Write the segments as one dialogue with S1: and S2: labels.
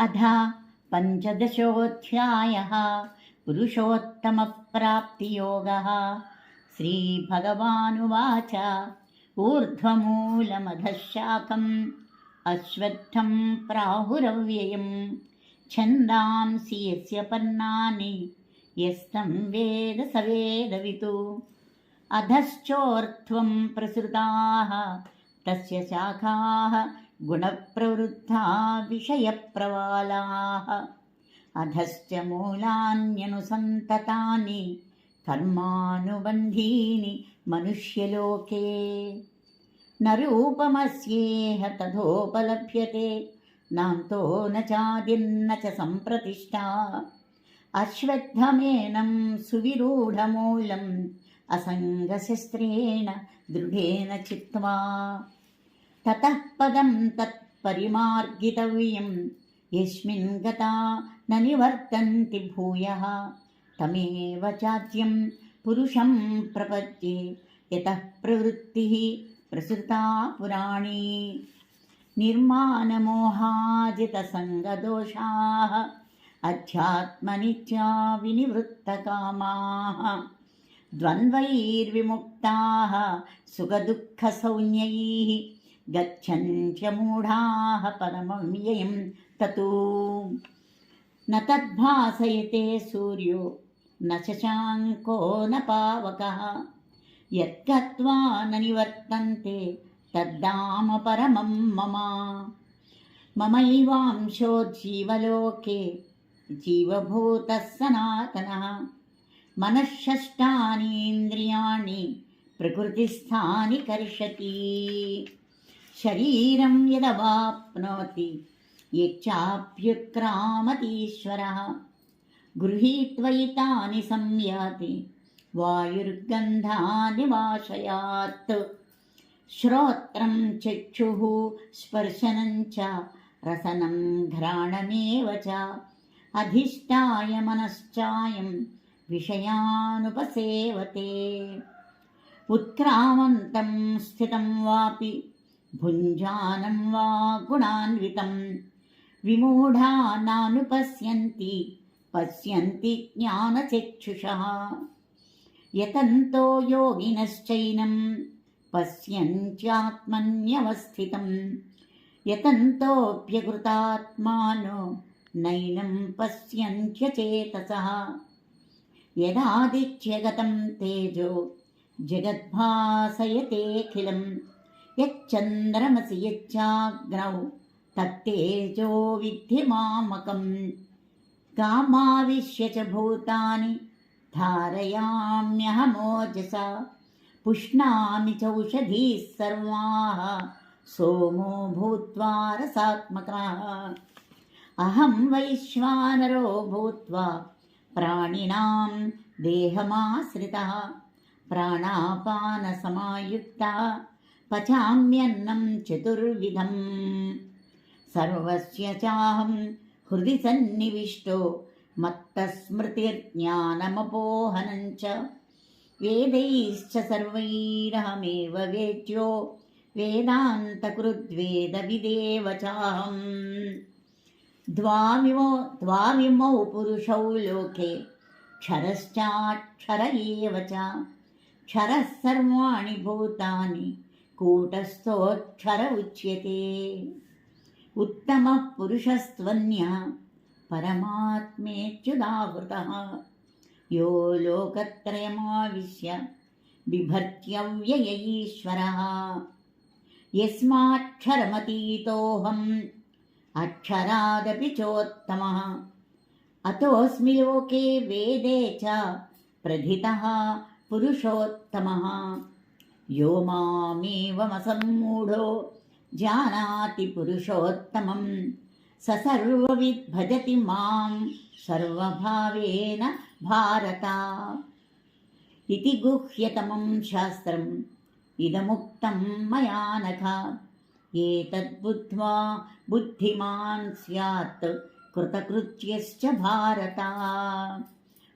S1: अथ पञ्चदशोऽध्यायः पुरुषोत्तमप्राप्तियोगः। श्रीभगवानुवाच ऊर्ध्वमूलमधः शाखम् अश्वत्थं प्राहुरव्ययम् छन्दांसि यस्य पर्णानि यस्तं वेद स वेदवितु। अधश्चोर्ध्वं प्रसृताः तस्य शाखाः गुणप्रवृद्धा विषयप्रवालाः। अधश्च मूलान्यनुसन्ततानि कर्मानुबन्धीनि मनुष्यलोके। न रूपमस्येह तथोपलभ्यते नान्तो न चादिर्न च सम्प्रतिष्ठा। अश्वत्थमेनं सुविरूढमूलम् असङ्गशस्त्रेण दृढेन चित्वा। ततः पदं तत्परिमार्गितव्यं यस्मिन् गता न निवर्तन्ति भूयः। तमेव चाद्यं पुरुषं प्रपद्ये यतः प्रवृत्तिः प्रसृता पुराणी। निर्मानमोहाजितसङ्गदोषाः अध्यात्मनित्या विनिवृत्तकामाः। द्वन्द्वैर्विमुक्ताः सुखदुःखसौन्यैः गच्छन्त्यमूढाः परमव्ययं ततो। न तद्भासयते सूर्यो न शशाङ्को न पावकः यद्गत्वा न निवर्तन्ते तद्धाम परमं मम। ममैवांशो जीवलोके जीवभूतः सनातनः। मनःषष्ठानीन्द्रियाणि प्रकृतिस्थानि कर्षति। शरीरं यदवाप्नोति यच्चाप्युत्क्रामतीश्वरः गृहीत्वैतानि संयाति वायुर्गन्धानि वाशयात्। श्रोत्रं चक्षुः स्पर्शनं च रसनं घ्राणमेव च अधिष्ठाय मनश्चायं विषयानुपसेवते। उत्क्रामन्तं स्थितं वापि भुञ्जानं वा गुणान्वितं विमूढा नानुपश्यन्ति पश्यन्ति ज्ञानचक्षुषः। यतन्तो योगिनश्चैनं पश्यन्त्यात्मन्यवस्थितं यतन्तोऽप्यकृतात्मानो नैनं पश्यन्त्यचेतसः। यदादित्यगतं तेजो जगद्भासयतेऽखिलं यच्चन्द्रमसि यच्चाग्नौ तत्तेजो विद्धि मामकम्। कामाविश्य च भूतानि धारयाम्यहमोजसा पुष्णामि चौषधीः सर्वाः सोमो भूत्वा रसात्मकः। अहं वैश्वानरो भूत्वा प्राणिनां देहमाश्रितः प्राणापानसमायुक्तः पचाम्यन्नं चतुर्विधम्। सर्वस्य चाहं हृदि सन्निविष्टो मत्तस्मृतिर्ज्ञानमपोहनं च। वेदैश्च सर्वैरहमेव वेद्यो वेदान्तकृद्वेदविदेव चाहम्। द्वाविमौ पुरुषौ लोके क्षरश्चाक्षर एव च। क्षरः सर्वाणि भूतानि कूटस्थोऽक्षर उच्यते। उत्तमः पुरुषस्त्वन्यः परमात्मेत्युदाहृतः यो लोकत्रयमाविश्य बिभर्त्यव्यय ईश्वरः। यस्माक्षरमतीतोऽहम् अक्षरादपि चोत्तमः अतोऽस्मि लोके वेदे च प्रथितः पुरुषोत्तमः। यो मामेवमसम्मूढो जानाति पुरुषोत्तमं स सर्वविद् भजति मां सर्वभावेन भारत। इति गुह्यतमं शास्त्रम् इदमुक्तं मया नघ। एतद्बुद्ध्वा बुद्धिमान् स्यात् कृतकृत्यश्च भारत।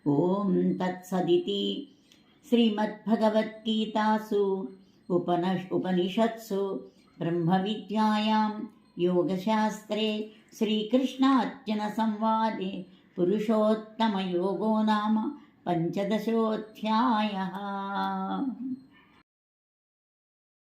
S1: ॐ तत्सदिति श्रीमद्भगवद्गीतासु उपनिषत्सु ब्रह्मविद्यायां योगशास्त्रे श्रीकृष्णार्जुनसंवादे पुरुषोत्तमयोगो नाम पञ्चदशोऽध्यायः।